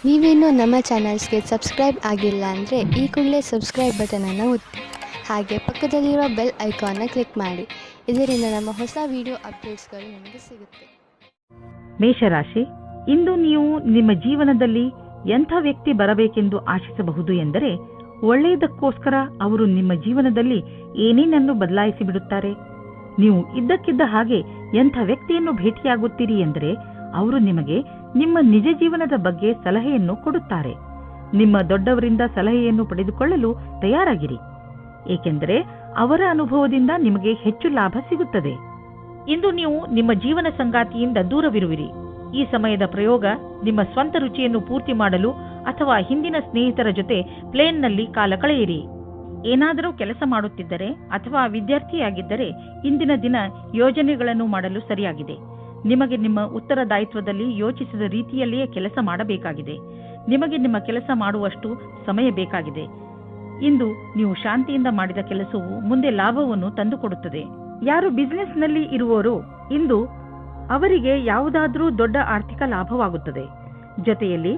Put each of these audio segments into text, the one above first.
ನೀವೇನೂ ನಮ್ಮ ಚಾನಲ್ಸ್ಗೆ ಸಬ್ಸ್ಕ್ರೈಬ್ ಆಗಿಲ್ಲ ಅಂದರೆ ಈ ಕೂಡಲೇ ಸಬ್ಸ್ಕ್ರೈಬ್ ಬಟನನ್ನು ಒತ್ತಿ ಹಾಗೆ ಪಕ್ಕದಲ್ಲಿರೋ ಬೆಲ್ ಐಕಾನ್ನ ಕ್ಲಿಕ್ ಮಾಡಿ. ಇದರಿಂದ ನಮ್ಮ ಹೊಸ ವಿಡಿಯೋ ಅಪ್ಡೇಟ್ಸ್ಗಳು ನಿಮಗೆ ಸಿಗುತ್ತೆ. ಮೇಷರಾಶಿ, ಇಂದು ನೀವು ನಿಮ್ಮ ಜೀವನದಲ್ಲಿ ಎಂಥ ವ್ಯಕ್ತಿ ಬರಬೇಕೆಂದು ಆಶಿಸಬಹುದು ಎಂದರೆ, ಒಳ್ಳೆಯದಕ್ಕೋಸ್ಕರ ಅವರು ನಿಮ್ಮ ಜೀವನದಲ್ಲಿ ಏನೇನನ್ನು ಬದಲಾಯಿಸಿ ಬಿಡುತ್ತಾರೆ. ನೀವು ಇದ್ದಕ್ಕಿದ್ದ ಹಾಗೆ ಎಂಥ ವ್ಯಕ್ತಿಯನ್ನು ಭೇಟಿಯಾಗುತ್ತೀರಿ ಎಂದರೆ, ಅವರು ನಿಮಗೆ ನಿಮ್ಮ ನಿಜ ಜೀವನದ ಬಗ್ಗೆ ಸಲಹೆಯನ್ನು ಕೊಡುತ್ತಾರೆ. ನಿಮ್ಮ ದೊಡ್ಡವರಿಂದ ಸಲಹೆಯನ್ನು ಪಡೆದುಕೊಳ್ಳಲು ತಯಾರಾಗಿರಿ, ಏಕೆಂದರೆ ಅವರ ಅನುಭವದಿಂದ ನಿಮಗೆ ಹೆಚ್ಚು ಲಾಭ ಸಿಗುತ್ತದೆ. ಇಂದು ನೀವು ನಿಮ್ಮ ಜೀವನ ಸಂಗಾತಿಯಿಂದ ದೂರವಿರುವಿರಿ. ಈ ಸಮಯದ ಪ್ರಯೋಗ ನಿಮ್ಮ ಸ್ವಂತ ರುಚಿಯನ್ನು ಪೂರ್ತಿ ಮಾಡಲು ಅಥವಾ ಹಿಂದಿನ ಸ್ನೇಹಿತರ ಜೊತೆ ಪ್ಲೇನ್ನಲ್ಲಿ ಕಾಲ ಕಳೆಯಿರಿ. ಏನಾದರೂ ಕೆಲಸ ಮಾಡುತ್ತಿದ್ದರೆ ಅಥವಾ ವಿದ್ಯಾರ್ಥಿಯಾಗಿದ್ದರೆ ಇಂದಿನ ದಿನ ಯೋಜನೆಗಳನ್ನು ಮಾಡಲು ಸರಿಯಾಗಿದೆ. ನಿಮಗೆ ನಿಮ್ಮ ಉತ್ತರದಾಯಿತ್ವದಲ್ಲಿ ಯೋಚಿಸಿದ ರೀತಿಯಲ್ಲಿಯೇ ಕೆಲಸ ಮಾಡಬೇಕಾಗಿದೆ. ನಿಮಗೆ ನಿಮ್ಮ ಕೆಲಸ ಮಾಡುವಷ್ಟು ಸಮಯ ಬೇಕಾಗಿದೆ. ಇಂದು ನೀವು ಶಾಂತಿಯಿಂದ ಮಾಡಿದ ಕೆಲಸವು ಮುಂದೆ ಲಾಭವನ್ನು ತಂದುಕೊಡುತ್ತದೆ. ಯಾರು ಬಿಸಿನೆಸ್ನಲ್ಲಿ ಇರುವವರು, ಇಂದು ಅವರಿಗೆ ಯಾವುದಾದರೂ ದೊಡ್ಡ ಆರ್ಥಿಕ ಲಾಭವಾಗುತ್ತದೆ. ಜೊತೆಯಲ್ಲಿ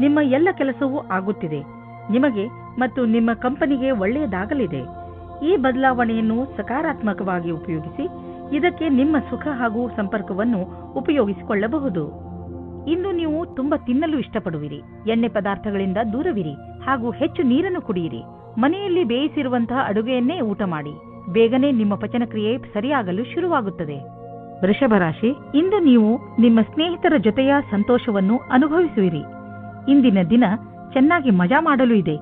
ನಿಮ್ಮ ಎಲ್ಲ ಕೆಲಸವೂ ಆಗುತ್ತಿದೆ. ನಿಮಗೆ ಮತ್ತು ನಿಮ್ಮ ಕಂಪನಿಗೆ ಒಳ್ಳೆಯದಾಗಲಿದೆ. ಈ ಬದಲಾವಣೆಯನ್ನು ಸಕಾರಾತ್ಮಕವಾಗಿ ಉಪಯೋಗಿಸಿ. ಇದಕ್ಕೆ ನಿಮ್ಮ ಸುಖ ಹಾಗೂ ಸಂಪರ್ಕವನ್ನು ಉಪಯೋಗಿಸಿಕೊಳ್ಳಬಹುದು. ಇಂದು ನೀವು ತುಂಬಾ ತಿನ್ನಲು ಇಷ್ಟಪಡುವಿರಿ. ಎಣ್ಣೆ ಪದಾರ್ಥಗಳಿಂದ ದೂರವಿರಿ ಹಾಗೂ ಹೆಚ್ಚು ನೀರನ್ನು ಕುಡಿಯಿರಿ. ಮನೆಯಲ್ಲಿ ಬೇಯಿಸಿರುವಂತಹ ಅಡುಗೆಯನ್ನೇ ಊಟ ಮಾಡಿ. ಬೇಗನೆ ನಿಮ್ಮ ಪಚನ ಕ್ರಿಯೆ ಸರಿಯಾಗಲು ಶುರುವಾಗುತ್ತದೆ. ವೃಷಭ ರಾಶಿ, ಇಂದು ನೀವು ನಿಮ್ಮ ಸ್ನೇಹಿತರ ಜೊತೆಯ ಸಂತೋಷವನ್ನು ಅನುಭವಿಸುವಿರಿ. ಇಂದಿನ ದಿನ ಚೆನ್ನಾಗಿ ಮಜಾ ಮಾಡಲು ಇದೆ.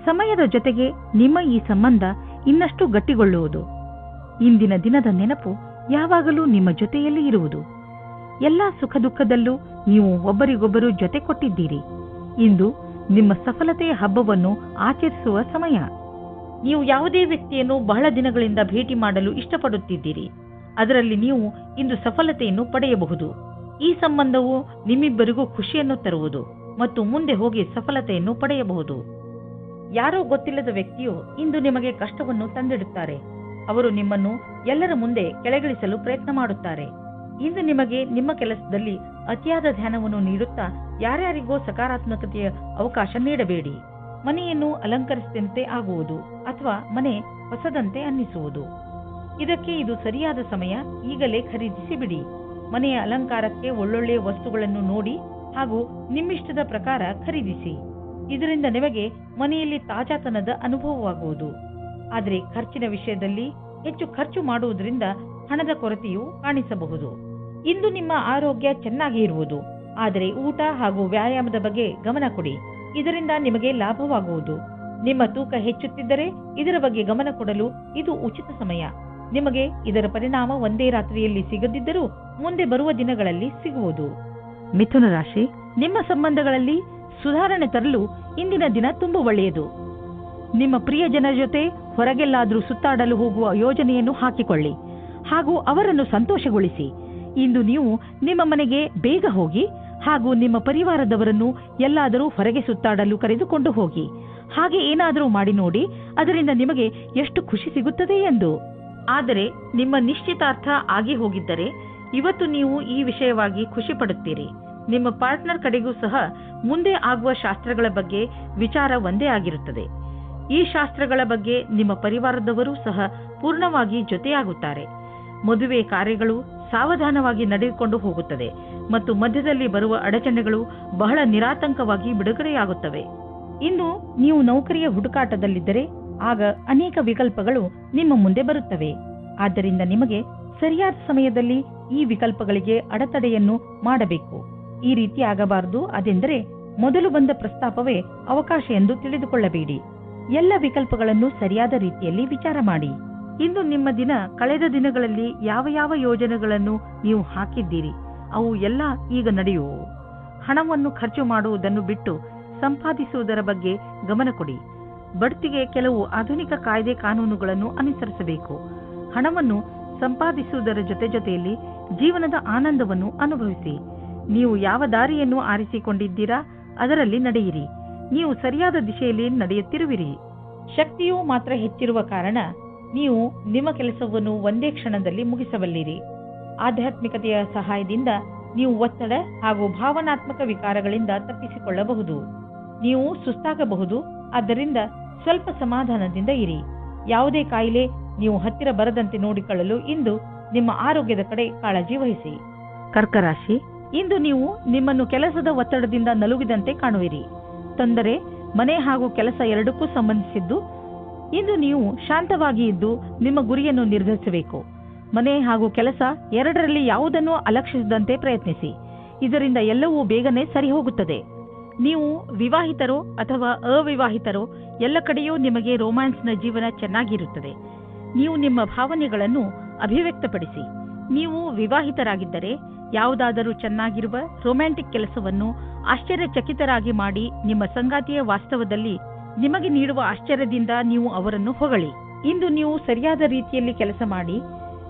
ಸಮಯದ ಜೊತೆಗೆ ನಿಮ್ಮ ಈ ಸಂಬಂಧ ಇನ್ನಷ್ಟು ಗಟ್ಟಿಗೊಳ್ಳುವುದು. ಇಂದಿನ ದಿನದ ನೆನಪು ಯಾವಾಗಲೂ ನಿಮ್ಮ ಜೊತೆಯಲ್ಲಿ ಇರುವುದು. ಎಲ್ಲ ಸುಖ ದುಃಖದಲ್ಲೂ ನೀವು ಒಬ್ಬರಿಗೊಬ್ಬರು ಜೊತೆ ಕೊಟ್ಟಿದ್ದೀರಿ. ಇಂದು ನಿಮ್ಮ ಸಫಲತೆಯ ಹಬ್ಬವನ್ನು ಆಚರಿಸುವ ಸಮಯ. ನೀವು ಯಾವುದೇ ವ್ಯಕ್ತಿಯನ್ನು ಬಹಳ ದಿನಗಳಿಂದ ಭೇಟಿ ಮಾಡಲು ಇಷ್ಟಪಡುತ್ತಿದ್ದೀರಿ. ಅದರಲ್ಲಿ ನೀವು ಇಂದು ಸಫಲತೆಯನ್ನು ಪಡೆಯಬಹುದು. ಈ ಸಂಬಂಧವು ನಿಮ್ಮಿಬ್ಬರಿಗೂ ಖುಷಿಯನ್ನು ತರುವುದು ಮತ್ತು ಮುಂದೆ ಹೋಗಿ ಸಫಲತೆಯನ್ನು ಪಡೆಯಬಹುದು. ಯಾರೋ ಗೊತ್ತಿಲ್ಲದ ವ್ಯಕ್ತಿಯು ಇಂದು ನಿಮಗೆ ಕಷ್ಟವನ್ನು ತಂದಿಡುತ್ತಾರೆ. ಅವರು ನಿಮ್ಮನ್ನು ಎಲ್ಲರ ಮುಂದೆ ಕೆಳಗಿಳಿಸಲು ಪ್ರಯತ್ನ ಮಾಡುತ್ತಾರೆ. ಇಂದು ನಿಮಗೆ ನಿಮ್ಮ ಕೆಲಸದಲ್ಲಿ ಅತಿಯಾದ ಧ್ಯಾನವನ್ನು ನೀಡುತ್ತಾ ಯಾರ್ಯಾರಿಗೋ ಸಕಾರಾತ್ಮಕತೆಯ ಅವಕಾಶ ನೀಡಬೇಡಿ. ಮನೆಯನ್ನು ಅಲಂಕರಿಸಿದಂತೆ ಆಗುವುದು ಅಥವಾ ಮನೆ ಹೊಸದಂತೆ ಅನ್ನಿಸುವುದು. ಇದಕ್ಕೆ ಇದು ಸರಿಯಾದ ಸಮಯ. ಈಗಲೇ ಖರೀದಿಸಿ ಬಿಡಿ. ಮನೆಯ ಅಲಂಕಾರಕ್ಕೆ ಒಳ್ಳೊಳ್ಳೆಯ ವಸ್ತುಗಳನ್ನು ನೋಡಿ ಹಾಗೂ ನಿಮ್ಮಿಷ್ಟದ ಪ್ರಕಾರ ಖರೀದಿಸಿ. ಇದರಿಂದ ನಿಮಗೆ ಮನೆಯಲ್ಲಿ ತಾಜಾತನದ ಅನುಭವವಾಗುವುದು. ಆದರೆ ಖರ್ಚಿನ ವಿಷಯದಲ್ಲಿ ಹೆಚ್ಚು ಖರ್ಚು ಮಾಡುವುದರಿಂದ ಹಣದ ಕೊರತೆಯೂ ಕಾಣಿಸಬಹುದು. ಇಂದು ನಿಮ್ಮ ಆರೋಗ್ಯ ಚೆನ್ನಾಗಿ ಇರುವುದು. ಆದರೆ ಊಟ ಹಾಗೂ ವ್ಯಾಯಾಮದ ಬಗ್ಗೆ ಗಮನ ಕೊಡಿ. ಇದರಿಂದ ನಿಮಗೆ ಲಾಭವಾಗುವುದು. ನಿಮ್ಮ ತೂಕ ಹೆಚ್ಚುತ್ತಿದ್ದರೆ ಇದರ ಬಗ್ಗೆ ಗಮನ ಕೊಡಲು ಇದು ಉಚಿತ ಸಮಯ. ನಿಮಗೆ ಇದರ ಪರಿಣಾಮ ಒಂದೇ ರಾತ್ರಿಯಲ್ಲಿ ಸಿಗದಿದ್ದರೂ ಮುಂದೆ ಬರುವ ದಿನಗಳಲ್ಲಿ ಸಿಗುವುದು. ಮಿಥುನ ರಾಶಿ, ನಿಮ್ಮ ಸಂಬಂಧಗಳಲ್ಲಿ ಸುಧಾರಣೆ ತರಲು ಇಂದಿನ ದಿನ ತುಂಬಾ ಒಳ್ಳೆಯದು. ನಿಮ್ಮ ಪ್ರಿಯ ಜನರ ಜೊತೆ ಹೊರಗೆಲ್ಲಾದರೂ ಸುತ್ತಾಡಲು ಹೋಗುವ ಯೋಜನೆಯನ್ನು ಹಾಕಿಕೊಳ್ಳಿ ಹಾಗೂ ಅವರನ್ನು ಸಂತೋಷಗೊಳಿಸಿ. ಇಂದು ನೀವು ನಿಮ್ಮ ಮನೆಗೆ ಬೇಗ ಹೋಗಿ ಹಾಗೂ ನಿಮ್ಮ ಪರಿವಾರದವರನ್ನು ಎಲ್ಲಾದರೂ ಹೊರಗೆ ಸುತ್ತಾಡಲು ಕರೆದುಕೊಂಡು ಹೋಗಿ. ಹಾಗೆ ಏನಾದರೂ ಮಾಡಿ ನೋಡಿ, ಅದರಿಂದ ನಿಮಗೆ ಎಷ್ಟು ಖುಷಿ ಸಿಗುತ್ತದೆ ಎಂದು. ಆದರೆ ನಿಮ್ಮ ನಿಶ್ಚಿತಾರ್ಥ ಆಗಿ ಹೋಗಿದ್ದರೆ ಇವತ್ತು ನೀವು ಈ ವಿಷಯವಾಗಿ ಖುಷಿ ಪಡುತ್ತೀರಿ. ನಿಮ್ಮ ಪಾರ್ಟ್ನರ್ ಕಡೆಗೂ ಸಹ ಮುಂದೆ ಆಗುವ ಶಾಸ್ತ್ರಗಳ ಬಗ್ಗೆ ವಿಚಾರ ಒಂದೇ ಆಗಿರುತ್ತದೆ. ಈ ಶಾಸ್ತ್ರಗಳ ಬಗ್ಗೆ ನಿಮ್ಮ ಪರಿವಾರದವರೂ ಸಹ ಪೂರ್ಣವಾಗಿ ಜೊತೆಯಾಗುತ್ತಾರೆ. ಮದುವೆ ಕಾರ್ಯಗಳು ಸಾವಧಾನವಾಗಿ ನಡೆದುಕೊಂಡು ಹೋಗುತ್ತದೆ ಮತ್ತು ಮಧ್ಯದಲ್ಲಿ ಬರುವ ಅಡಚಣೆಗಳು ಬಹಳ ನಿರಾತಂಕವಾಗಿ ಬಿಡುಗಡೆಯಾಗುತ್ತವೆ. ಇಂದು ನೀವು ನೌಕರಿಯ ಹುಡುಕಾಟದಲ್ಲಿದ್ದರೆ ಆಗ ಅನೇಕ ವಿಕಲ್ಪಗಳು ನಿಮ್ಮ ಮುಂದೆ ಬರುತ್ತವೆ. ಆದ್ದರಿಂದ ನಿಮಗೆ ಸರಿಯಾದ ಸಮಯದಲ್ಲಿ ಈ ವಿಕಲ್ಪಗಳಿಗೆ ಅಡೆತಡೆಯನ್ನು ಮಾಡಬೇಕು. ಈ ರೀತಿ ಆಗಬಾರದು. ಅದೆಂದರೆ ಮೊದಲು ಬಂದ ಪ್ರಸ್ತಾಪವೇ ಅವಕಾಶ ಎಂದು ತಿಳಿದುಕೊಳ್ಳಬೇಡಿ. ಎಲ್ಲ ವಿಕಲ್ಪಗಳನ್ನು ಸರಿಯಾದ ರೀತಿಯಲ್ಲಿ ವಿಚಾರ ಮಾಡಿ. ಇಂದು ನಿಮ್ಮ ದಿನ. ಕಳೆದ ದಿನಗಳಲ್ಲಿ ಯಾವ ಯಾವ ಯೋಜನೆಗಳನ್ನು ನೀವು ಹಾಕಿದ್ದೀರಿ ಅವು ಎಲ್ಲ ಈಗ ನಡೆಯುವವು. ಹಣವನ್ನು ಖರ್ಚು ಮಾಡುವುದನ್ನು ಬಿಟ್ಟು ಸಂಪಾದಿಸುವುದರ ಬಗ್ಗೆ ಗಮನ ಕೊಡಿ. ಬಡ್ತಿಗೆ ಕೆಲವು ಆಧುನಿಕ ಕಾಯ್ದೆ ಕಾನೂನುಗಳನ್ನು ಅನುಸರಿಸಬೇಕು. ಹಣವನ್ನು ಸಂಪಾದಿಸುವುದರ ಜೊತೆಯಲ್ಲಿ ಜೀವನದ ಆನಂದವನ್ನು ಅನುಭವಿಸಿ. ನೀವು ಯಾವ ದಾರಿಯನ್ನು ಆರಿಸಿಕೊಂಡಿದ್ದೀರಾ ಅದರಲ್ಲಿ ನಡೆಯಿರಿ. ನೀವು ಸರಿಯಾದ ದಿಶೆಯಲ್ಲಿ ನಡೆಯುತ್ತಿರುವಿರಿ. ಶಕ್ತಿಯು ಮಾತ್ರ ಹೆಚ್ಚಿರುವ ಕಾರಣ ನೀವು ನಿಮ್ಮ ಕೆಲಸವನ್ನು ಒಂದೇ ಕ್ಷಣದಲ್ಲಿ ಮುಗಿಸಬಲ್ಲಿರಿ. ಆಧ್ಯಾತ್ಮಿಕತೆಯ ಸಹಾಯದಿಂದ ನೀವು ಒತ್ತಡ ಹಾಗೂ ಭಾವನಾತ್ಮಕ ವಿಕಾರಗಳಿಂದ ತಪ್ಪಿಸಿಕೊಳ್ಳಬಹುದು. ನೀವು ಸುಸ್ತಾಗಬಹುದು, ಆದ್ದರಿಂದ ಸ್ವಲ್ಪ ಸಮಾಧಾನದಿಂದ ಇರಿ. ಯಾವುದೇ ಕಾಯಿಲೆ ನೀವು ಹತ್ತಿರ ಬರದಂತೆ ನೋಡಿಕೊಳ್ಳಲು ಇಂದು ನಿಮ್ಮ ಆರೋಗ್ಯದ ಕಡೆ ಕಾಳಜಿ ವಹಿಸಿ. ಕರ್ಕರಾಶಿ, ಇಂದು ನೀವು ನಿಮ್ಮನ್ನು ಕೆಲಸದ ಒತ್ತಡದಿಂದ ನಲುಗಿದಂತೆ ಕಾಣುವಿರಿ. ತೊಂದರೆ ಮನೆ ಹಾಗೂ ಕೆಲಸ ಎರಡಕ್ಕೂ ಸಂಬಂಧಿಸಿದ್ದು. ಇಂದು ನೀವು ಶಾಂತವಾಗಿ ಇದ್ದು ನಿಮ್ಮ ಗುರಿಯನ್ನು ನಿರ್ಧರಿಸಬೇಕು. ಮನೆ ಹಾಗೂ ಕೆಲಸ ಎರಡರಲ್ಲಿ ಯಾವುದನ್ನು ಅಲಕ್ಷಿಸದಂತೆ ಪ್ರಯತ್ನಿಸಿ. ಇದರಿಂದ ಎಲ್ಲವೂ ಬೇಗನೆ ಸರಿ ಹೋಗುತ್ತದೆ. ನೀವು ವಿವಾಹಿತರೋ ಅಥವಾ ಅವಿವಾಹಿತರೋ ಎಲ್ಲ ಕಡೆಯೂ ನಿಮಗೆ ರೋಮ್ಯಾನ್ಸ್ನ ಜೀವನ ಚೆನ್ನಾಗಿರುತ್ತದೆ. ನೀವು ನಿಮ್ಮ ಭಾವನೆಗಳನ್ನು ಅಭಿವ್ಯಕ್ತಪಡಿಸಿ. ನೀವು ವಿವಾಹಿತರಾಗಿದ್ದರೆ ಯಾವುದಾದರೂ ಚೆನ್ನಾಗಿರುವ ರೊಮ್ಯಾಂಟಿಕ್ ಕೆಲಸವನ್ನು ಆಶ್ಚರ್ಯಚಕಿತರಾಗಿ ಮಾಡಿ ನಿಮ್ಮ ಸಂಗಾತಿಯ ವಾಸ್ತವದಲ್ಲಿ ನಿಮಗೆ ನೀಡುವ ಆಶ್ಚರ್ಯದಿಂದ ನೀವು ಅವರನ್ನು ಹೊಗಳಿ. ಇಂದು ನೀವು ಸರಿಯಾದ ರೀತಿಯಲ್ಲಿ ಕೆಲಸ ಮಾಡಿ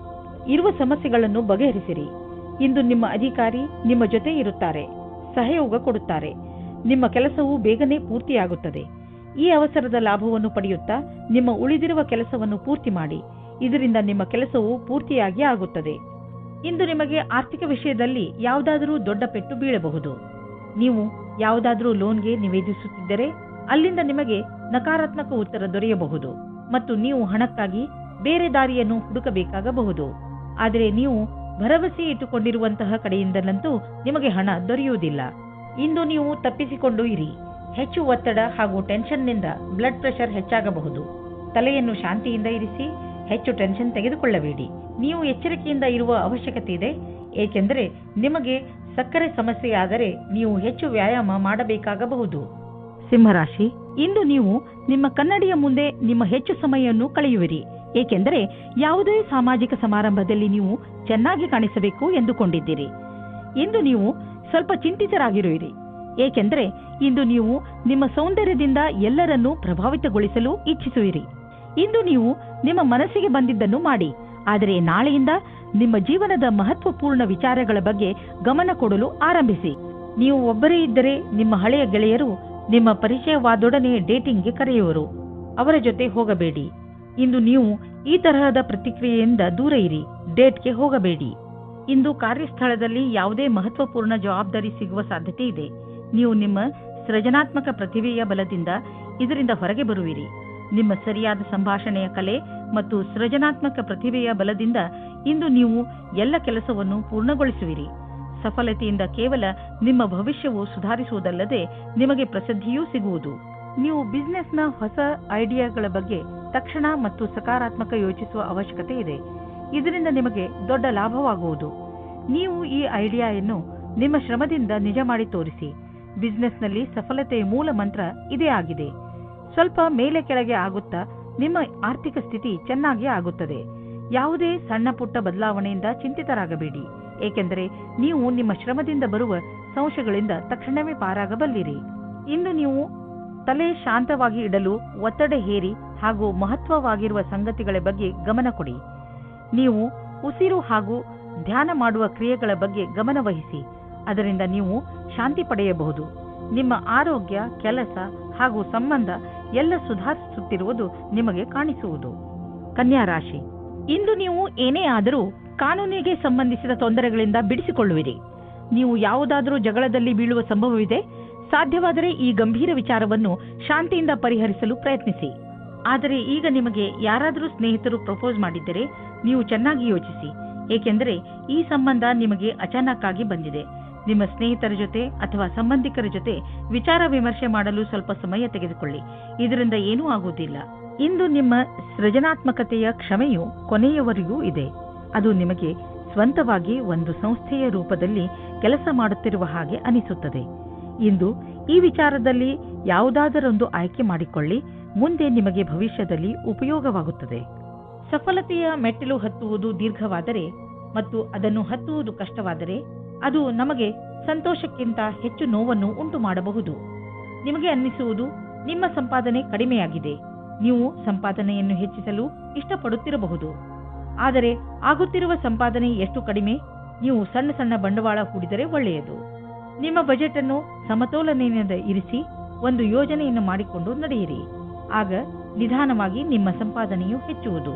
ಇರುವ ಸಮಸ್ಯೆಗಳನ್ನು ಬಗೆಹರಿಸಿರಿ. ಇಂದು ನಿಮ್ಮ ಅಧಿಕಾರಿ ನಿಮ್ಮ ಜೊತೆ ಇರುತ್ತಾರೆ, ಸಹಯೋಗ ಕೊಡುತ್ತಾರೆ. ನಿಮ್ಮ ಕೆಲಸವು ಬೇಗನೆ ಪೂರ್ತಿಯಾಗುತ್ತದೆ. ಈ ಅವಸರದ ಲಾಭವನ್ನು ಪಡೆಯುತ್ತಾ ನಿಮ್ಮ ಉಳಿದಿರುವ ಕೆಲಸವನ್ನು ಪೂರ್ತಿ ಮಾಡಿ. ಇದರಿಂದ ನಿಮ್ಮ ಕೆಲಸವು ಪೂರ್ತಿಯಾಗಿ ಆಗುತ್ತದೆ. ಇಂದು ನಿಮಗೆ ಆರ್ಥಿಕ ವಿಷಯದಲ್ಲಿ ಯಾವುದಾದರೂ ದೊಡ್ಡ ಪೆಟ್ಟು ಬೀಳಬಹುದು. ನೀವು ಯಾವುದಾದರೂ ಲೋನ್ಗೆ ನಿವೇದಿಸುತ್ತಿದ್ದರೆ ಅಲ್ಲಿಂದ ನಿಮಗೆ ನಕಾರಾತ್ಮಕ ಉತ್ತರ ದೊರೆಯಬಹುದು ಮತ್ತು ನೀವು ಹಣಕ್ಕಾಗಿ ಬೇರೆ ದಾರಿಯನ್ನು ಹುಡುಕಬೇಕಾಗಬಹುದು. ಆದರೆ ನೀವು ಭರವಸೆ ಇಟ್ಟುಕೊಂಡಿರುವಂತಹ ಕಡೆಯಿಂದಲಂತೂ ನಿಮಗೆ ಹಣ ದೊರೆಯುವುದಿಲ್ಲ. ಇಂದು ನೀವು ತಪ್ಪಿಸಿಕೊಂಡು ಇರಿ. ಹೆಚ್ಚು ಒತ್ತಡ ಹಾಗೂ ಟೆನ್ಷನ್ನಿಂದ ಬ್ಲಡ್ ಪ್ರೆಷರ್ ಹೆಚ್ಚಾಗಬಹುದು. ತಲೆಯನ್ನು ಶಾಂತಿಯಿಂದ ಇರಿಸಿ. ಹೆಚ್ಚು ಟೆನ್ಷನ್ ತೆಗೆದುಕೊಳ್ಳಬೇಡಿ. ನೀವು ಎಚ್ಚರಿಕೆಯಿಂದ ಇರುವ ಅವಶ್ಯಕತೆ ಇದೆ, ಏಕೆಂದರೆ ನಿಮಗೆ ಸಕ್ಕರೆ ಸಮಸ್ಯೆಯಾದರೆ ನೀವು ಹೆಚ್ಚು ವ್ಯಾಯಾಮ ಮಾಡಬೇಕಾಗಬಹುದು. ಸಿಂಹರಾಶಿ, ಇಂದು ನೀವು ನಿಮ್ಮ ಕನ್ನಡಿಯ ಮುಂದೆ ನಿಮ್ಮ ಹೆಚ್ಚು ಸಮಯವನ್ನು ಕಳೆಯುವಿರಿ, ಏಕೆಂದರೆ ಯಾವುದೇ ಸಾಮಾಜಿಕ ಸಮಾರಂಭದಲ್ಲಿ ನೀವು ಚೆನ್ನಾಗಿ ಕಾಣಿಸಬೇಕು ಎಂದುಕೊಂಡಿದ್ದೀರಿ. ಇಂದು ನೀವು ಸ್ವಲ್ಪ ಚಿಂತಿತರಾಗಿರುವಿರಿ, ಏಕೆಂದರೆ ಇಂದು ನೀವು ನಿಮ್ಮ ಸೌಂದರ್ಯದಿಂದ ಎಲ್ಲರನ್ನೂ ಪ್ರಭಾವಿತಗೊಳಿಸಲು ಇಚ್ಛಿಸುವಿರಿ. ಇಂದು ನೀವು ನಿಮ್ಮ ಮನಸ್ಸಿಗೆ ಬಂದಿದ್ದನ್ನು ಮಾಡಿ, ಆದರೆ ನಾಳೆಯಿಂದ ನಿಮ್ಮ ಜೀವನದ ಮಹತ್ವಪೂರ್ಣ ವಿಚಾರಗಳ ಬಗ್ಗೆ ಗಮನ ಕೊಡಲು ಆರಂಭಿಸಿ. ನೀವು ಒಬ್ಬರೇ ಇದ್ದರೆ ನಿಮ್ಮ ಹಳೆಯ ಗೆಳೆಯರು ನಿಮ್ಮ ಪರಿಚಯವಾದೊಡನೆ ಡೇಟಿಂಗ್ಗೆ ಕರೆಯುವರು. ಅವರ ಜೊತೆ ಹೋಗಬೇಡಿ. ಇಂದು ನೀವು ಈ ತರಹದ ಪ್ರತಿಕ್ರಿಯೆಯಿಂದ ದೂರ ಇರಿ. ಡೇಟ್ಗೆ ಹೋಗಬೇಡಿ. ಇಂದು ಕಾರ್ಯಸ್ಥಳದಲ್ಲಿ ಯಾವುದೇ ಮಹತ್ವಪೂರ್ಣ ಜವಾಬ್ದಾರಿ ಸಿಗುವ ಸಾಧ್ಯತೆ ಇದೆ. ನೀವು ನಿಮ್ಮ ಸೃಜನಾತ್ಮಕ ಪ್ರತಿಭೆಯ ಬಲದಿಂದ ಇದರಿಂದ ಹೊರಗೆ ಬರುವಿರಿ. ನಿಮ್ಮ ಸರಿಯಾದ ಸಂಭಾಷಣೆಯ ಕಲೆ ಮತ್ತು ಸೃಜನಾತ್ಮಕ ಪ್ರತಿಭೆಯ ಬಲದಿಂದ ಇಂದು ನೀವು ಎಲ್ಲ ಕೆಲಸವನ್ನು ಪೂರ್ಣಗೊಳಿಸುವಿರಿ. ಸಫಲತೆಯಿಂದ ಕೇವಲ ನಿಮ್ಮ ಭವಿಷ್ಯವು ಸುಧಾರಿಸುವುದಲ್ಲದೆ ನಿಮಗೆ ಪ್ರಸಿದ್ಧಿಯೂ ಸಿಗುವುದು. ನೀವು ಬಿಸಿನೆಸ್ನ ಹೊಸ ಐಡಿಯಾಗಳ ಬಗ್ಗೆ ತಕ್ಷಣ ಮತ್ತು ಸಕಾರಾತ್ಮಕ ಯೋಚಿಸುವ ಅವಶ್ಯಕತೆ ಇದೆ. ಇದರಿಂದ ನಿಮಗೆ ದೊಡ್ಡ ಲಾಭವಾಗುವುದು. ನೀವು ಈ ಐಡಿಯಾವನ್ನು ನಿಮ್ಮ ಶ್ರಮದಿಂದ ನಿಜ ಮಾಡಿ ತೋರಿಸಿ. ಬಿಸಿನೆಸ್ನಲ್ಲಿ ಸಫಲತೆಯ ಮೂಲ ಮಂತ್ರ ಇದೇ ಆಗಿದೆ. ಸ್ವಲ್ಪ ಮೇಲೆ ಕೆಳಗೆ ಆಗುತ್ತಾ ನಿಮ್ಮ ಆರ್ಥಿಕ ಸ್ಥಿತಿ ಚೆನ್ನಾಗಿ ಆಗುತ್ತದೆ. ಯಾವುದೇ ಸಣ್ಣ ಪುಟ್ಟ ಬದಲಾವಣೆಯಿಂದ ಚಿಂತಿತರಾಗಬೇಡಿ, ಏಕೆಂದರೆ ನೀವು ನಿಮ್ಮ ಶ್ರಮದಿಂದ ಬರುವ ಸಂಶಯಗಳಿಂದ ತಕ್ಷಣವೇ ಪಾರಾಗಬಲ್ಲಿರಿ. ಇಂದು ನೀವು ತಲೆ ಶಾಂತವಾಗಿ ಇಡಲು ಒತ್ತಡ ಹೇರಿ ಹಾಗೂ ಮಹತ್ವವಾಗಿರುವ ಸಂಗತಿಗಳ ಬಗ್ಗೆ ಗಮನ ಕೊಡಿ. ನೀವು ಉಸಿರು ಹಾಗೂ ಧ್ಯಾನ ಮಾಡುವ ಕ್ರಿಯೆಗಳ ಬಗ್ಗೆ ಗಮನ ವಹಿಸಿ. ಅದರಿಂದ ನೀವು ಶಾಂತಿ ಪಡೆಯಬಹುದು. ನಿಮ್ಮ ಆರೋಗ್ಯ, ಕೆಲಸ ಹಾಗೂ ಸಂಬಂಧ ಎಲ್ಲ ಸುಧಾರಿಸುತ್ತಿರುವುದು ನಿಮಗೆ ಕಾಣಿಸುವುದು. ಕನ್ಯಾ ರಾಶಿ, ಇಂದು ನೀವು ಏನೇ ಆದರೂ ಕಾನೂನಿಗೆ ಸಂಬಂಧಿಸಿದ ತೊಂದರೆಗಳಿಂದ ಬಿಡಿಸಿಕೊಳ್ಳುವಿರಿ. ನೀವು ಯಾವುದಾದರೂ ಜಗಳದಲ್ಲಿ ಬೀಳುವ ಸಂಭವವಿದೆ. ಸಾಧ್ಯವಾದರೆ ಈ ಗಂಭೀರ ವಿಚಾರವನ್ನು ಶಾಂತಿಯಿಂದ ಪರಿಹರಿಸಲು ಪ್ರಯತ್ನಿಸಿ. ಆದರೆ ಈಗ ನಿಮಗೆ ಯಾರಾದರೂ ಸ್ನೇಹಿತರು ಪ್ರಪೋಸ್ ಮಾಡಿದ್ದರೆ ನೀವು ಚೆನ್ನಾಗಿ ಯೋಚಿಸಿ, ಏಕೆಂದರೆ ಈ ಸಂಬಂಧ ನಿಮಗೆ ಅಚಾನಕ್ ಆಗಿ ಬಂದಿದೆ. ನಿಮ್ಮ ಸ್ನೇಹಿತರ ಜೊತೆ ಅಥವಾ ಸಂಬಂಧಿಕರ ಜೊತೆ ವಿಚಾರ ವಿಮರ್ಶೆ ಮಾಡಲು ಸ್ವಲ್ಪ ಸಮಯ ತೆಗೆದುಕೊಳ್ಳಿ. ಇದರಿಂದ ಏನೂ ಆಗುವುದಿಲ್ಲ. ಇಂದು ನಿಮ್ಮ ಸೃಜನಾತ್ಮಕತೆಯ ಕ್ಷಮೆಯು ಕೊನೆಯವರೆಗೂ ಇದೆ. ಅದು ನಿಮಗೆ ಸ್ವಂತವಾಗಿ ಒಂದು ಸಂಸ್ಥೆಯ ರೂಪದಲ್ಲಿ ಕೆಲಸ ಮಾಡುತ್ತಿರುವ ಹಾಗೆ ಅನಿಸುತ್ತದೆ. ಇಂದು ಈ ವಿಚಾರದಲ್ಲಿ ಯಾವುದಾದರೊಂದು ಆಯ್ಕೆ ಮಾಡಿಕೊಳ್ಳಿ. ಮುಂದೆ ನಿಮಗೆ ಭವಿಷ್ಯದಲ್ಲಿ ಉಪಯೋಗವಾಗುತ್ತದೆ. ಸಫಲತೆಯ ಮೆಟ್ಟಿಲು ಹತ್ತುವುದು ದೀರ್ಘವಾದರೆ ಮತ್ತು ಅದನ್ನು ಹತ್ತುವುದು ಕಷ್ಟವಾದರೆ ಅದು ನಮಗೆ ಸಂತೋಷಕ್ಕಿಂತ ಹೆಚ್ಚು ನೋವನ್ನು ಉಂಟು ಮಾಡಬಹುದು. ನಿಮಗೆ ಅನ್ನಿಸುವುದು ನಿಮ್ಮ ಸಂಪಾದನೆ ಕಡಿಮೆಯಾಗಿದೆ. ನೀವು ಸಂಪಾದನೆಯನ್ನು ಹೆಚ್ಚಿಸಲು ಇಷ್ಟಪಡುತ್ತಿರಬಹುದು. ಆದರೆ ಆಗುತ್ತಿರುವ ಸಂಪಾದನೆ ಎಷ್ಟು ಕಡಿಮೆ? ನೀವು ಸಣ್ಣ ಸಣ್ಣ ಬಂಡವಾಳ ಹೂಡಿದರೆ ಒಳ್ಳೆಯದು. ನಿಮ್ಮ ಬಜೆಟ್ ಅನ್ನು ಸಮತೋಲನೆಯಿಂದ ಇರಿಸಿ ಒಂದು ಯೋಜನೆಯನ್ನು ಮಾಡಿಕೊಂಡು ನಡೆಯಿರಿ. ಆಗ ನಿಧಾನವಾಗಿ ನಿಮ್ಮ ಸಂಪಾದನೆಯು ಹೆಚ್ಚುವುದು.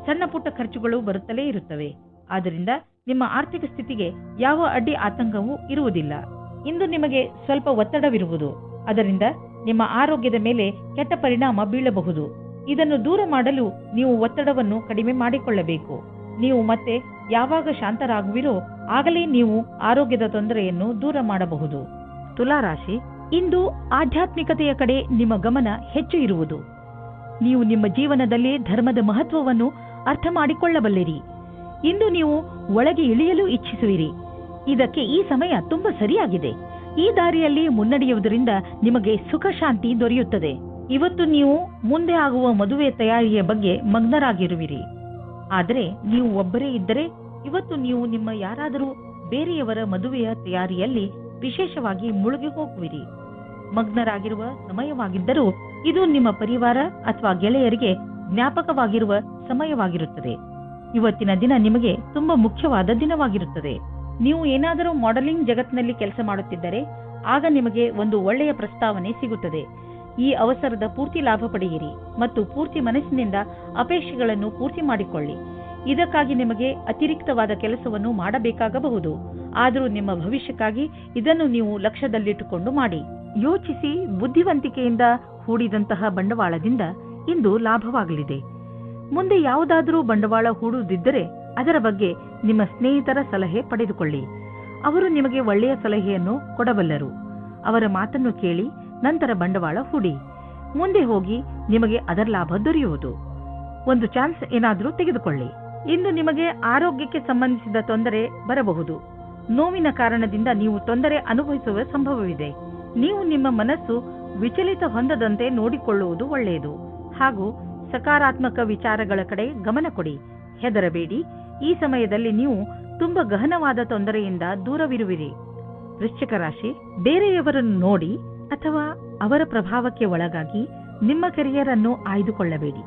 ಸಣ್ಣ ಪುಟ್ಟ ಖರ್ಚುಗಳು ಬರುತ್ತಲೇ ಇರುತ್ತವೆ. ಆದ್ದರಿಂದ ನಿಮ್ಮ ಆರ್ಥಿಕ ಸ್ಥಿತಿಗೆ ಯಾವ ಅಡ್ಡಿ ಆತಂಕವೂ ಇರುವುದಿಲ್ಲ. ಇಂದು ನಿಮಗೆ ಸ್ವಲ್ಪ ಒತ್ತಡವಿರುವುದು, ಅದರಿಂದ ನಿಮ್ಮ ಆರೋಗ್ಯದ ಮೇಲೆ ಕೆಟ್ಟ ಪರಿಣಾಮ ಬೀಳಬಹುದು. ಇದನ್ನು ದೂರ ಮಾಡಲು ನೀವು ಒತ್ತಡವನ್ನು ಕಡಿಮೆ ಮಾಡಿಕೊಳ್ಳಬೇಕು. ನೀವು ಮತ್ತೆ ಯಾವಾಗ ಶಾಂತರಾಗುವಿರೋ ಆಗಲೇ ನೀವು ಆರೋಗ್ಯದ ತೊಂದರೆಯನ್ನು ದೂರ ಮಾಡಬಹುದು. ತುಲಾರಾಶಿ, ಇಂದು ಆಧ್ಯಾತ್ಮಿಕತೆಯ ಕಡೆ ನಿಮ್ಮ ಗಮನ ಹೆಚ್ಚು ಇರುವುದು. ನೀವು ನಿಮ್ಮ ಜೀವನದಲ್ಲಿ ಧರ್ಮದ ಮಹತ್ವವನ್ನು ಅರ್ಥ ಮಾಡಿಕೊಳ್ಳಬಲ್ಲಿರಿ. ಇಂದು ನೀವು ಒಳಗೆ ಇಳಿಯಲು ಇಚ್ಛಿಸುವಿರಿ. ಇದಕ್ಕೆ ಈ ಸಮಯ ತುಂಬಾ ಸರಿಯಾಗಿದೆ. ಈ ದಾರಿಯಲ್ಲಿ ಮುನ್ನಡೆಯುವುದರಿಂದ ನಿಮಗೆ ಸುಖ ಶಾಂತಿ ದೊರೆಯುತ್ತದೆ. ಇವತ್ತು ನೀವು ಮುಂದೆ ಆಗುವ ಮದುವೆ ತಯಾರಿಯ ಬಗ್ಗೆ ಮಗ್ನರಾಗಿರುವಿರಿ. ಆದರೆ ನೀವು ಒಬ್ಬರೇ ಇದ್ದರೆ ಇವತ್ತು ನೀವು ನಿಮ್ಮ ಯಾರಾದರೂ ಬೇರೆಯವರ ಮದುವೆಯ ತಯಾರಿಯಲ್ಲಿ ವಿಶೇಷವಾಗಿ ಮುಳುಗಿ ಹೋಗುವಿರಿ. ಮಗ್ನರಾಗಿರುವ ಸಮಯವಾಗಿದ್ದರೂ ಇದು ನಿಮ್ಮ ಪರಿವಾರ ಅಥವಾ ಗೆಳೆಯರಿಗೆ ಜ್ಞಾಪಕವಾಗಿರುವ ಸಮಯವಾಗಿರುತ್ತದೆ. ಇವತ್ತಿನ ದಿನ ನಿಮಗೆ ತುಂಬಾ ಮುಖ್ಯವಾದ ದಿನವಾಗಿರುತ್ತದೆ. ನೀವು ಏನಾದರೂ ಮಾಡೆಲಿಂಗ್ ಜಗತ್ತಿನಲ್ಲಿ ಕೆಲಸ ಮಾಡುತ್ತಿದ್ದರೆ ಆಗ ನಿಮಗೆ ಒಂದು ಒಳ್ಳೆಯ ಪ್ರಸ್ತಾವನೆ ಸಿಗುತ್ತದೆ. ಈ ಅವಸರದ ಪೂರ್ತಿ ಲಾಭ ಪಡೆಯಿರಿ ಮತ್ತು ಪೂರ್ತಿ ಮನಸ್ಸಿನಿಂದ ಅಪೇಕ್ಷೆಗಳನ್ನು ಪೂರ್ತಿ ಮಾಡಿಕೊಳ್ಳಿ. ಇದಕ್ಕಾಗಿ ನಿಮಗೆ ಅತಿರಿಕ್ತವಾದ ಕೆಲಸವನ್ನು ಮಾಡಬೇಕಾಗಬಹುದು. ಆದರೂ ನಿಮ್ಮ ಭವಿಷ್ಯಕ್ಕಾಗಿ ಇದನ್ನು ನೀವು ಲಕ್ಷ್ಯದಲ್ಲಿಟ್ಟುಕೊಂಡು ಮಾಡಿ. ಯೋಚಿಸಿ ಬುದ್ಧಿವಂತಿಕೆಯಿಂದ ಹೂಡಿದಂತಹ ಬಂಡವಾಳದಿಂದ ಇಂದು ಲಾಭವಾಗಲಿದೆ. ಮುಂದೆ ಯಾವುದಾದರೂ ಬಂಡವಾಳ ಹೂಡುವುದಿದ್ದರೆ ಅದರ ಬಗ್ಗೆ ನಿಮ್ಮ ಸ್ನೇಹಿತರ ಸಲಹೆ ಪಡೆದುಕೊಳ್ಳಿ. ಅವರು ನಿಮಗೆ ಒಳ್ಳೆಯ ಸಲಹೆಯನ್ನು ಕೊಡಬಲ್ಲರು. ಅವರ ಮಾತನ್ನು ಕೇಳಿ ನಂತರ ಬಂಡವಾಳ ಹೂಡಿ. ಮುಂದೆ ಹೋಗಿ ನಿಮಗೆ ಅದರ ಲಾಭ ದೊರೆಯುವುದು. ಒಂದು ಚಾನ್ಸ್ ಏನಾದರೂ ತೆಗೆದುಕೊಳ್ಳಿ. ಇಂದು ನಿಮಗೆ ಆರೋಗ್ಯಕ್ಕೆ ಸಂಬಂಧಿಸಿದ ತೊಂದರೆ ಬರಬಹುದು. ನೋವಿನ ಕಾರಣದಿಂದ ನೀವು ತೊಂದರೆ ಅನುಭವಿಸುವ ಸಂಭವವಿದೆ. ನೀವು ನಿಮ್ಮ ಮನಸ್ಸು ವಿಚಲಿತ ಹೊಂದದಂತೆ ನೋಡಿಕೊಳ್ಳುವುದು ಒಳ್ಳೆಯದು. ಹಾಗೂ ಸಕಾರಾತ್ಮಕ ವಿಚಾರಗಳ ಕಡೆ ಗಮನ ಕೊಡಿ. ಹೆದರಬೇಡಿ. ಈ ಸಮಯದಲ್ಲಿ ನೀವು ತುಂಬಾ ಗಹನವಾದ ತೊಂದರೆಯಿಂದ ದೂರವಿರುವಿರಿ. ವೃಶ್ಚಿಕ ರಾಶಿ, ಬೇರೆಯವರನ್ನು ನೋಡಿ ಅಥವಾ ಅವರ ಪ್ರಭಾವಕ್ಕೆ ಒಳಗಾಗಿ ನಿಮ್ಮ ಕರಿಯರ್ ಅನ್ನು ಆಯ್ದುಕೊಳ್ಳಬೇಡಿ.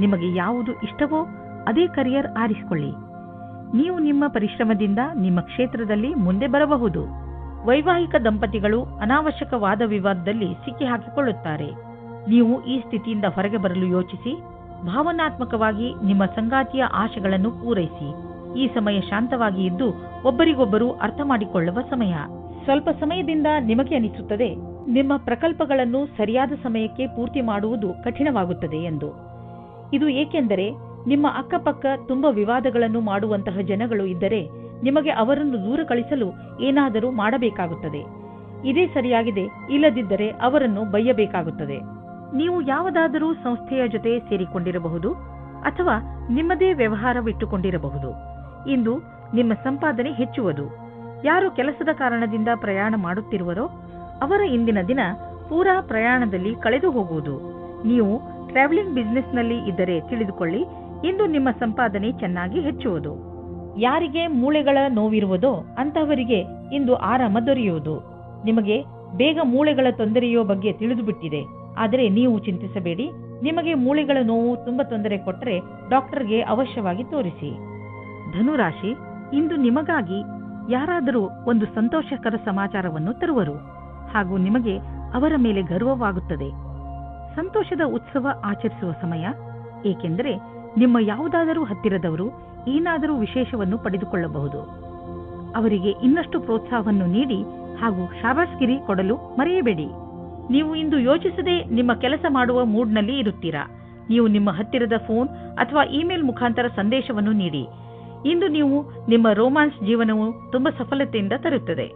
ನಿಮಗೆ ಯಾವುದು ಇಷ್ಟವೋ ಅದೇ ಕರಿಯರ್ ಆರಿಸಿಕೊಳ್ಳಿ. ನೀವು ನಿಮ್ಮ ಪರಿಶ್ರಮದಿಂದ ನಿಮ್ಮ ಕ್ಷೇತ್ರದಲ್ಲಿ ಮುಂದೆ ಬರಬಹುದು. ವೈವಾಹಿಕ ದಂಪತಿಗಳು ಅನಾವಶ್ಯಕ ವಾದ ವಿವಾದದಲ್ಲಿ ಸಿಕ್ಕಿಹಾಕಿಕೊಳ್ಳುತ್ತಾರೆ. ನೀವು ಈ ಸ್ಥಿತಿಯಿಂದ ಹೊರಗೆ ಬರಲು ಯೋಚಿಸಿ ಭಾವನಾತ್ಮಕವಾಗಿ ನಿಮ್ಮ ಸಂಗಾತಿಯ ಆಶೆಗಳನ್ನು ಪೂರೈಸಿ. ಈ ಸಮಯ ಶಾಂತವಾಗಿ ಇದ್ದು ಒಬ್ಬರಿಗೊಬ್ಬರು ಅರ್ಥ ಮಾಡಿಕೊಳ್ಳುವ ಸಮಯ. ಸ್ವಲ್ಪ ಸಮಯದಿಂದ ನಿಮಗೆ ಅನಿಸುತ್ತದೆ ನಿಮ್ಮ ಪ್ರಕಲ್ಪಗಳನ್ನು ಸರಿಯಾದ ಸಮಯಕ್ಕೆ ಪೂರ್ತಿ ಮಾಡುವುದು ಕಠಿಣವಾಗುತ್ತದೆ ಎಂದು. ಇದು ಏಕೆಂದರೆ ನಿಮ್ಮ ಅಕ್ಕಪಕ್ಕ ತುಂಬಾ ವಿವಾದಗಳನ್ನು ಮಾಡುವಂತಹ ಜನಗಳು ಇದ್ದರೆ ನಿಮಗೆ ಅವರನ್ನು ದೂರ ಕಳಿಸಲು ಏನಾದರೂ ಮಾಡಬೇಕಾಗುತ್ತದೆ. ಇದೇ ಸರಿಯಾಗಿದೆ, ಇಲ್ಲದಿದ್ದರೆ ಅವರನ್ನು ಬೈಯಬೇಕಾಗುತ್ತದೆ. ನೀವು ಯಾವುದಾದರೂ ಸಂಸ್ಥೆಯ ಜೊತೆ ಸೇರಿಕೊಂಡಿರಬಹುದು ಅಥವಾ ನಿಮ್ಮದೇ ವ್ಯವಹಾರವಿಟ್ಟುಕೊಂಡಿರಬಹುದು. ಇಂದು ನಿಮ್ಮ ಸಂಪಾದನೆ ಹೆಚ್ಚುವುದು. ಯಾರು ಕೆಲಸದ ಕಾರಣದಿಂದ ಪ್ರಯಾಣ ಮಾಡುತ್ತಿರುವರೋ ಅವರ ಇಂದಿನ ದಿನ ಪೂರಾ ಪ್ರಯಾಣದಲ್ಲಿ ಕಳೆದು ಹೋಗುವುದು. ನೀವು ಟ್ರಾವೆಲಿಂಗ್ ಬಿಸಿನೆಸ್ನಲ್ಲಿ ಇದ್ದರೆ ತಿಳಿದುಕೊಳ್ಳಿ, ಇಂದು ನಿಮ್ಮ ಸಂಪಾದನೆ ಚೆನ್ನಾಗಿ ಹೆಚ್ಚುವುದು. ಯಾರಿಗೆ ಮೂಳೆಗಳ ನೋವಿರುವುದೋ ಅಂತಹವರಿಗೆ ಇಂದು ಆರಾಮ ದೊರೆಯುವುದು. ನಿಮಗೆ ಬೇಗ ಮೂಳೆಗಳ ತೊಂದರೆಯೋ ಬಗ್ಗೆ ತಿಳಿದುಬಿಟ್ಟಿದೆ. ಆದರೆ ನೀವು ಚಿಂತಿಸಬೇಡಿ. ನಿಮಗೆ ಮೂಳೆಗಳ ನೋವು ತುಂಬಾ ತೊಂದರೆ ಕೊಟ್ಟರೆ ಡಾಕ್ಟರ್ಗೆ ಅವಶ್ಯವಾಗಿ ತೋರಿಸಿ. ಧನುರಾಶಿ, ಇಂದು ನಿಮಗಾಗಿ ಯಾರಾದರೂ ಒಂದು ಸಂತೋಷಕರ ಸಮಾಚಾರವನ್ನು ತರುವರು ಹಾಗೂ ನಿಮಗೆ ಅವರ ಮೇಲೆ ಗರ್ವವಾಗುತ್ತದೆ. ಸಂತೋಷದ ಉತ್ಸವ ಆಚರಿಸುವ ಸಮಯ. ಏಕೆಂದರೆ ನಿಮ್ಮ ಯಾವುದಾದರೂ ಹತ್ತಿರದವರು ಏನಾದರೂ ವಿಶೇಷವನ್ನು ಪಡೆದುಕೊಳ್ಳಬಹುದು. ಅವರಿಗೆ ಇನ್ನಷ್ಟು ಪ್ರೋತ್ಸಾಹವನ್ನು ನೀಡಿ ಹಾಗೂ ಶಾಬಾಸ್ಗಿರಿ ಕೊಡಲು ಮರೆಯಬೇಡಿ. ನೀವು ಇಂದು ಯೋಚಿಸದೆ ನಿಮ್ಮ ಕೆಲಸ ಮಾಡುವ ಮೂಡ್ನಲ್ಲಿ ಇರುತ್ತೀರಾ. ನೀವು ನಿಮ್ಮ ಹತ್ತಿರದ ಫೋನ್ ಅಥವಾ ಇಮೇಲ್ ಮುಖಾಂತರ ಸಂದೇಶವನ್ನು ನೀಡಿ. ಇಂದು ನೀವು ನಿಮ್ಮ ರೋಮಾನ್ಸ್ ಜೀವನವು ತುಂಬಾ ಸಫಲತೆಯಿಂದ ತರುತ್ತದೆ.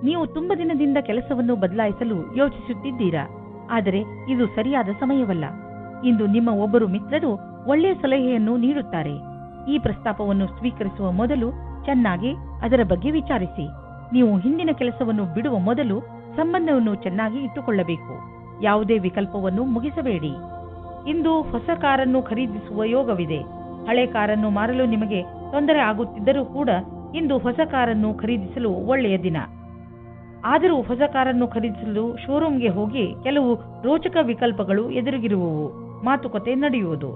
ನೀವು ತುಂಬಾ ದಿನದಿಂದ ಕೆಲಸವನ್ನು ಬದಲಾಯಿಸಲು ಯೋಚಿಸುತ್ತಿದ್ದೀರಾ, ಆದರೆ ಇದು ಸರಿಯಾದ ಸಮಯವಲ್ಲ. ಇಂದು ನಿಮ್ಮ ಒಬ್ಬರು ಮಿತ್ರರು ಒಳ್ಳೆಯ ಸಲಹೆಯನ್ನು ನೀಡುತ್ತಾರೆ. ಈ ಪ್ರಸ್ತಾಪವನ್ನು ಸ್ವೀಕರಿಸುವ ಮೊದಲು ಚೆನ್ನಾಗಿ ಅದರ ಬಗ್ಗೆ ವಿಚಾರಿಸಿ. ನೀವು ಹಿಂದಿನ ಕೆಲಸವನ್ನು ಬಿಡುವ ಮೊದಲು ಸಂಬಂಧವನ್ನು ಚೆನ್ನಾಗಿ ಇಟ್ಟುಕೊಳ್ಳಬೇಕು. ಯಾವುದೇ ವಿಕಲ್ಪವನ್ನು ಮುಗಿಸಬೇಡಿ. ಇಂದು ಹೊಸ ಕಾರನ್ನು ಖರೀದಿಸುವ ಯೋಗವಿದೆ. ಹಳೆ ಕಾರನ್ನು ಮಾರಲು ನಿಮಗೆ ತೊಂದರೆ ಆಗುತ್ತಿದ್ದರೂ ಕೂಡ ಇಂದು ಹೊಸ ಕಾರನ್ನು ಖರೀದಿಸಲು ಒಳ್ಳೆಯ ದಿನ. ಆದರೂ ಹೊಸ ಕಾರನ್ನು ಖರೀದಿಸಲು ಶೋರೂಮ್ಗೆ ಹೋಗಿ ಕೆಲವು ರೋಚಕ ವಿಕಲ್ಪಗಳು ಎದುರಿಗಿರುವವು ಮಾತುಕತೆ ನಡೆಯುವುದು.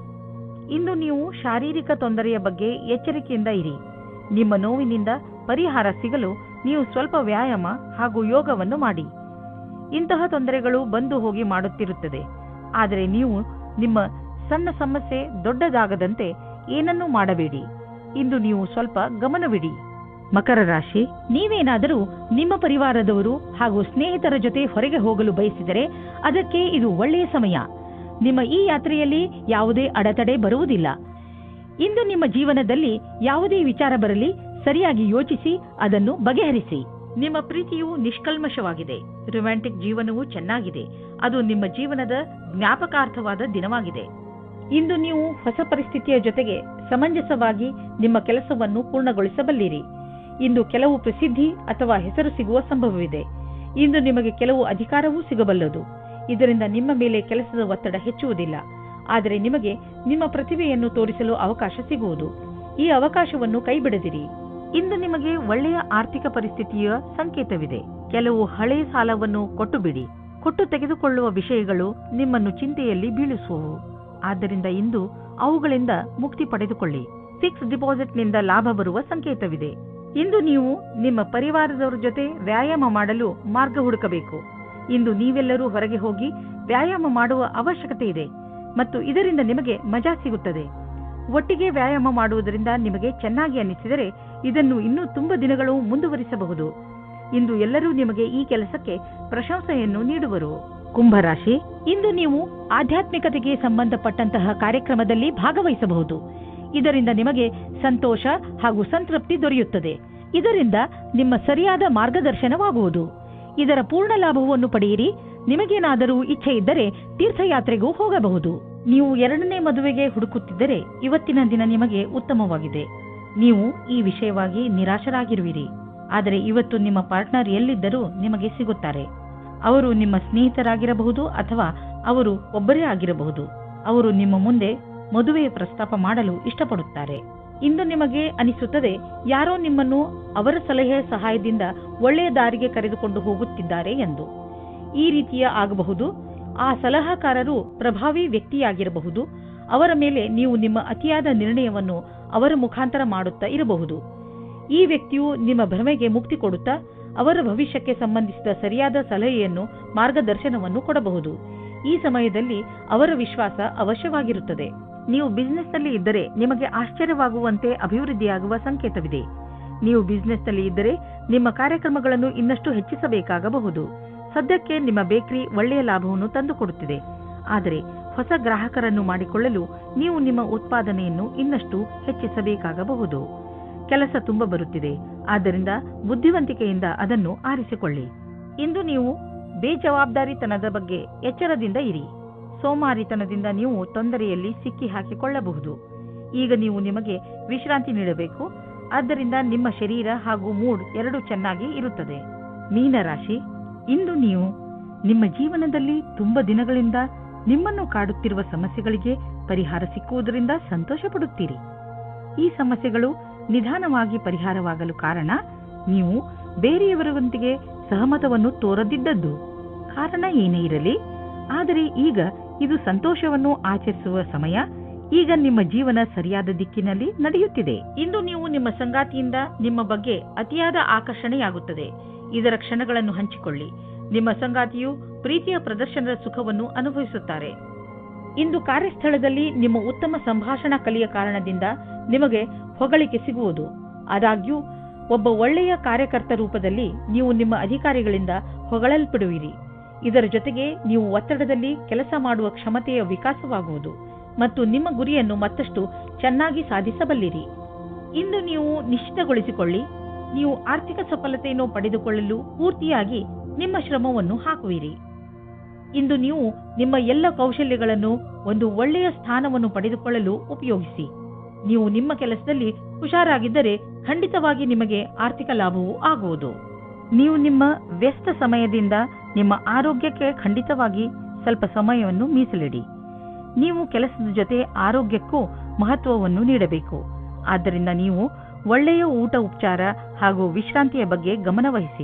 ಇಂದು ನೀವು ಶಾರೀರಿಕ ತೊಂದರೆಯ ಬಗ್ಗೆ ಎಚ್ಚರಿಕೆಯಿಂದ ಇರಿ. ನಿಮ್ಮ ನೋವಿನಿಂದ ಪರಿಹಾರ ಸಿಗಲು ನೀವು ಸ್ವಲ್ಪ ವ್ಯಾಯಾಮ ಹಾಗೂ ಯೋಗವನ್ನು ಮಾಡಿ. ಇಂತಹ ತೊಂದರೆಗಳು ಬಂದು ಹೋಗಿ ಮಾಡುತ್ತಿರುತ್ತದೆ. ಆದರೆ ನೀವು ನಿಮ್ಮ ಸಣ್ಣ ಸಮಸ್ಯೆ ದೊಡ್ಡದಾಗದಂತೆ ಏನನ್ನೂ ಮಾಡಬೇಡಿ. ಇಂದು ನೀವು ಸ್ವಲ್ಪ ಗಮನವಿಡಿ. ಮಕರ ರಾಶಿ, ನೀವೇನಾದರೂ ನಿಮ್ಮ ಪರಿವಾರದವರು ಹಾಗೂ ಸ್ನೇಹಿತರ ಜೊತೆ ಹೊರಗೆ ಹೋಗಲು ಬಯಸಿದರೆ ಅದಕ್ಕೆ ಇದು ಒಳ್ಳೆಯ ಸಮಯ. ನಿಮ್ಮ ಈ ಯಾತ್ರೆಯಲ್ಲಿ ಯಾವುದೇ ಅಡೆತಡೆ ಬರುವುದಿಲ್ಲ. ಇಂದು ನಿಮ್ಮ ಜೀವನದಲ್ಲಿ ಯಾವುದೇ ವಿಚಾರ ಬರಲಿ ಸರಿಯಾಗಿ ಯೋಚಿಸಿ ಅದನ್ನು ಬಗೆಹರಿಸಿ. ನಿಮ್ಮ ಪ್ರೀತಿಯು ನಿಷ್ಕಲ್ಮಶವಾಗಿದೆ. ರೊಮ್ಯಾಂಟಿಕ್ ಜೀವನವೂ ಚೆನ್ನಾಗಿದೆ. ಅದು ನಿಮ್ಮ ಜೀವನದ ಜ್ಞಾಪಕಾರ್ಥವಾದ ದಿನವಾಗಿದೆ. ಇಂದು ನೀವು ಹೊಸ ಪರಿಸ್ಥಿತಿಯ ಜೊತೆಗೆ ಸಮಂಜಸವಾಗಿ ನಿಮ್ಮ ಕೆಲಸವನ್ನು ಪೂರ್ಣಗೊಳಿಸಬಲ್ಲಿರಿ. ಇಂದು ಕೆಲವು ಪ್ರಸಿದ್ಧಿ ಅಥವಾ ಹೆಸರು ಸಿಗುವ ಸಂಭವವಿದೆ. ಇಂದು ನಿಮಗೆ ಕೆಲವು ಅಧಿಕಾರವೂ ಸಿಗಬಲ್ಲದು. ಇದರಿಂದ ನಿಮ್ಮ ಮೇಲೆ ಕೆಲಸದ ಒತ್ತಡ ಹೆಚ್ಚುವುದಿಲ್ಲ. ಆದರೆ ನಿಮಗೆ ನಿಮ್ಮ ಪ್ರತಿಭೆಯನ್ನು ತೋರಿಸಲು ಅವಕಾಶ ಸಿಗುವುದು. ಈ ಅವಕಾಶವನ್ನು ಕೈಬಿಡದಿರಿ. ಇಂದು ನಿಮಗೆ ಒಳ್ಳೆಯ ಆರ್ಥಿಕ ಪರಿಸ್ಥಿತಿಯ ಸಂಕೇತವಿದೆ. ಕೆಲವು ಹಳೆಯ ಸಾಲವನ್ನು ಕೊಟ್ಟು ಬಿಡಿ. ಕೊಟ್ಟು ತೆಗೆದುಕೊಳ್ಳುವ ವಿಷಯಗಳು ನಿಮ್ಮನ್ನು ಚಿಂತೆಯಲ್ಲಿ ಬೀಳಿಸುವವು. ಆದ್ದರಿಂದ ಇಂದು ಅವುಗಳಿಂದ ಮುಕ್ತಿ ಪಡೆದುಕೊಳ್ಳಿ. ಫಿಕ್ಸ್ ಡಿಪಾಸಿಟ್ನಿಂದ ಲಾಭ ಬರುವ ಸಂಕೇತವಿದೆ. ಇಂದು ನೀವು ನಿಮ್ಮ ಪರಿವಾರದವರ ಜೊತೆ ವ್ಯಾಯಾಮ ಮಾಡಲು ಮಾರ್ಗ ಹುಡುಕಬೇಕು. ಇಂದು ನೀವೆಲ್ಲರೂ ಹೊರಗೆ ಹೋಗಿ ವ್ಯಾಯಾಮ ಮಾಡುವ ಅವಶ್ಯಕತೆ ಇದೆ ಮತ್ತು ಇದರಿಂದ ನಿಮಗೆ ಮಜಾ ಸಿಗುತ್ತದೆ. ಒಟ್ಟಿಗೆ ವ್ಯಾಯಾಮ ಮಾಡುವುದರಿಂದ ನಿಮಗೆ ಚೆನ್ನಾಗಿ ಅನ್ನಿಸಿದರೆ ಇದನ್ನು ಇನ್ನೂ ತುಂಬ ದಿನಗಳು ಮುಂದುವರಿಸಬಹುದು. ಇಂದು ಎಲ್ಲರೂ ನಿಮಗೆ ಈ ಕೆಲಸಕ್ಕೆ ಪ್ರಶಂಸೆಯನ್ನು ನೀಡುವರು. ಕುಂಭರಾಶಿ, ಇಂದು ನೀವು ಆಧ್ಯಾತ್ಮಿಕತೆಗೆ ಸಂಬಂಧಪಟ್ಟಂತಹ ಕಾರ್ಯಕ್ರಮದಲ್ಲಿ ಭಾಗವಹಿಸಬಹುದು. ಇದರಿಂದ ನಿಮಗೆ ಸಂತೋಷ ಹಾಗೂ ಸಂತೃಪ್ತಿ ದೊರೆಯುತ್ತದೆ. ಇದರಿಂದ ನಿಮ್ಮ ಸರಿಯಾದ ಮಾರ್ಗದರ್ಶನವಾಗುವುದು. ಇದರ ಪೂರ್ಣ ಲಾಭವನ್ನು ಪಡೆಯಿರಿ. ನಿಮಗೇನಾದರೂ ಇಚ್ಛೆ ಇದ್ದರೆ ತೀರ್ಥಯಾತ್ರೆಗೂ ಹೋಗಬಹುದು. ನೀವು ಎರಡನೇ ಮದುವೆಗೆ ಹುಡುಕುತ್ತಿದ್ದರೆ ಇವತ್ತಿನ ದಿನ ನಿಮಗೆ ಉತ್ತಮವಾಗಿದೆ. ನೀವು ಈ ವಿಷಯವಾಗಿ ನಿರಾಶರಾಗಿರುವಿರಿ. ಆದರೆ ಇವತ್ತು ನಿಮ್ಮ ಪಾರ್ಟ್ನರ್ ಎಲ್ಲಿದ್ದರೂ ನಿಮಗೆ ಸಿಗುತ್ತಾರೆ. ಅವರು ನಿಮ್ಮ ಸ್ನೇಹಿತರಾಗಿರಬಹುದು ಅಥವಾ ಅವರು ಒಬ್ಬರೇ ಆಗಿರಬಹುದು. ಅವರು ನಿಮ್ಮ ಮುಂದೆ ಮದುವೆಯ ಪ್ರಸ್ತಾಪ ಮಾಡಲು ಇಷ್ಟಪಡುತ್ತಾರೆ. ಇಂದು ನಿಮಗೆ ಅನಿಸುತ್ತದೆ ಯಾರೋ ನಿಮ್ಮನ್ನು ಅವರ ಸಲಹೆಯ ಸಹಾಯದಿಂದ ಒಳ್ಳೆಯ ದಾರಿಗೆ ಕರೆದುಕೊಂಡು ಹೋಗುತ್ತಿದ್ದಾರೆ ಎಂದು. ಈ ರೀತಿಯ ಆಗಬಹುದು. ಆ ಸಲಹಾಕಾರರು ಪ್ರಭಾವಿ ವ್ಯಕ್ತಿಯಾಗಿರಬಹುದು. ಅವರ ಮೇಲೆ ನೀವು ನಿಮ್ಮ ಅತಿಯಾದ ನಿರ್ಣಯವನ್ನು ಅವರ ಮುಖಾಂತರ ಮಾಡುತ್ತಾ ಇರಬಹುದು. ಈ ವ್ಯಕ್ತಿಯು ನಿಮ್ಮ ಭ್ರಮೆಗೆ ಮುಕ್ತಿ ಕೊಡುತ್ತಾ ಅವರ ಭವಿಷ್ಯಕ್ಕೆ ಸಂಬಂಧಿಸಿದ ಸರಿಯಾದ ಸಲಹೆಯನ್ನು ಮಾರ್ಗದರ್ಶನವನ್ನು ಕೊಡಬಹುದು. ಈ ಸಮಯದಲ್ಲಿ ಅವರ ವಿಶ್ವಾಸ ಅವಶ್ಯವಾಗಿರುತ್ತದೆ. ನೀವು ಬಿಸಿನೆಸ್ನಲ್ಲಿ ಇದ್ದರೆ ನಿಮಗೆ ಆಶ್ಚರ್ಯವಾಗುವಂತೆ ಅಭಿವೃದ್ಧಿಯಾಗುವ ಸಂಕೇತವಿದೆ. ನೀವು ಬಿಸಿನೆಸ್ನಲ್ಲಿ ಇದ್ದರೆ ನಿಮ್ಮ ಕಾರ್ಯಕ್ರಮಗಳನ್ನು ಇನ್ನಷ್ಟು ಹೆಚ್ಚಿಸಬೇಕಾಗಬಹುದು. ಸದ್ಯಕ್ಕೆ ನಿಮ್ಮ ಬೇಕರಿ ಒಳ್ಳೆಯ ಲಾಭವನ್ನು ತಂದುಕೊಡುತ್ತಿದೆ. ಆದರೆ ಹೊಸ ಗ್ರಾಹಕರನ್ನು ಮಾಡಿಕೊಳ್ಳಲು ನೀವು ನಿಮ್ಮ ಉತ್ಪಾದನೆಯನ್ನು ಇನ್ನಷ್ಟು ಹೆಚ್ಚಿಸಬೇಕಾಗಬಹುದು. ಕೆಲಸ ತುಂಬ ಬರುತ್ತಿದೆ. ಆದ್ದರಿಂದ ಬುದ್ಧಿವಂತಿಕೆಯಿಂದ ಅದನ್ನು ಆರಿಸಿಕೊಳ್ಳಿ. ಇಂದು ನೀವು ಬೇಜವಾಬ್ದಾರಿತನದ ಬಗ್ಗೆ ಎಚ್ಚರದಿಂದ ಇರಿ. ಸೋಮಾರಿತನದಿಂದ ನೀವು ತೊಂದರೆಯಲ್ಲಿ ಸಿಕ್ಕಿ ಹಾಕಿಕೊಳ್ಳಬಹುದು. ಈಗ ನೀವು ನಿಮಗೆ ವಿಶ್ರಾಂತಿ ನೀಡಬೇಕು. ಆದ್ದರಿಂದ ನಿಮ್ಮ ಶರೀರ ಹಾಗೂ ಮೂಡ್ ಎರಡೂ ಚೆನ್ನಾಗಿ ಇರುತ್ತದೆ. ಮೀನರಾಶಿ, ಇಂದು ನೀವು ನಿಮ್ಮ ಜೀವನದಲ್ಲಿ ತುಂಬ ದಿನಗಳಿಂದ ನಿಮ್ಮನ್ನು ಕಾಡುತ್ತಿರುವ ಸಮಸ್ಯೆಗಳಿಗೆ ಪರಿಹಾರ ಸಿಕ್ಕುವುದರಿಂದ ಸಂತೋಷ ಪಡುತ್ತೀರಿ. ಈ ಸಮಸ್ಯೆಗಳು ನಿಧಾನವಾಗಿ ಪರಿಹಾರವಾಗಲು ಕಾರಣ ನೀವು ಬೇರೆಯವರೊಂದಿಗೆ ಸಹಮತವನ್ನು ತೋರದಿದ್ದದ್ದು. ಕಾರಣ ಏನೇ ಇರಲಿ, ಆದರೆ ಈಗ ಇದು ಸಂತೋಷವನ್ನು ಆಚರಿಸುವ ಸಮಯ. ಈಗ ನಿಮ್ಮ ಜೀವನ ಸರಿಯಾದ ದಿಕ್ಕಿನಲ್ಲಿ ನಡೆಯುತ್ತಿದೆ. ಇಂದು ನೀವು ನಿಮ್ಮ ಸಂಗಾತಿಯಿಂದ ನಿಮ್ಮ ಬಗ್ಗೆ ಅತಿಯಾದ ಆಕರ್ಷಣೆಯಾಗುತ್ತದೆ. ಇದರ ಕ್ಷಣಗಳನ್ನು ಹಂಚಿಕೊಳ್ಳಿ. ನಿಮ್ಮ ಸಂಗಾತಿಯು ಪ್ರೀತಿಯ ಪ್ರದರ್ಶನದ ಸುಖವನ್ನು ಅನುಭವಿಸುತ್ತಾರೆ. ಇಂದು ಕಾರ್ಯಸ್ಥಳದಲ್ಲಿ ನಿಮ್ಮ ಉತ್ತಮ ಸಂಭಾಷಣಾ ಕಲೆಯ ಕಾರಣದಿಂದ ನಿಮಗೆ ಹೊಗಳಿಕೆ ಸಿಗುವುದು. ಆದಾಗ್ಯೂ ಒಬ್ಬ ಒಳ್ಳೆಯ ಕಾರ್ಯಕರ್ತ ರೂಪದಲ್ಲಿ ನೀವು ನಿಮ್ಮ ಅಧಿಕಾರಿಗಳಿಂದ ಹೊಗಳಲ್ಪಡುವಿರಿ. ಇದರ ಜೊತೆಗೆ ನೀವು ಒತ್ತಡದಲ್ಲಿ ಕೆಲಸ ಮಾಡುವ ಕ್ಷಮತೆಯ ವಿಕಾಸವಾಗುವುದು ಮತ್ತು ನಿಮ್ಮ ಗುರಿಯನ್ನು ಮತ್ತಷ್ಟು ಚೆನ್ನಾಗಿ ಸಾಧಿಸಬಲ್ಲಿರಿ. ಇಂದು ನೀವು ನಿಶ್ಚಿತಗೊಳಿಸಿಕೊಳ್ಳಿ, ನೀವು ಆರ್ಥಿಕ ಸಫಲತೆಯನ್ನು ಪಡೆದುಕೊಳ್ಳಲು ಪೂರ್ತಿಯಾಗಿ ನಿಮ್ಮ ಶ್ರಮವನ್ನು ಹಾಕುವಿರಿ. ಇಂದು ನೀವು ನಿಮ್ಮ ಎಲ್ಲ ಕೌಶಲ್ಯಗಳನ್ನು ಒಂದು ಒಳ್ಳೆಯ ಸ್ಥಾನವನ್ನು ಪಡೆದುಕೊಳ್ಳಲು ಉಪಯೋಗಿಸಿ. ನೀವು ನಿಮ್ಮ ಕೆಲಸದಲ್ಲಿ ಹುಷಾರಾಗಿದ್ದರೆ ಖಂಡಿತವಾಗಿ ನಿಮಗೆ ಆರ್ಥಿಕ ಲಾಭವೂ ಆಗುವುದು. ನೀವು ನಿಮ್ಮ ವ್ಯಸ್ತ ಸಮಯದಿಂದ ನಿಮ್ಮ ಆರೋಗ್ಯಕ್ಕೆ ಖಂಡಿತವಾಗಿ ಸ್ವಲ್ಪ ಸಮಯವನ್ನು ಮೀಸಲಿಡಿ. ನೀವು ಕೆಲಸದ ಜೊತೆ ಆರೋಗ್ಯಕ್ಕೂ ಮಹತ್ವವನ್ನು ನೀಡಬೇಕು. ಆದ್ದರಿಂದ ನೀವು ಒಳ್ಳೆಯ ಊಟ, ಉಪಚಾರ ಹಾಗೂ ವಿಶ್ರಾಂತಿಯ ಬಗ್ಗೆ ಗಮನವಹಿಸಿ.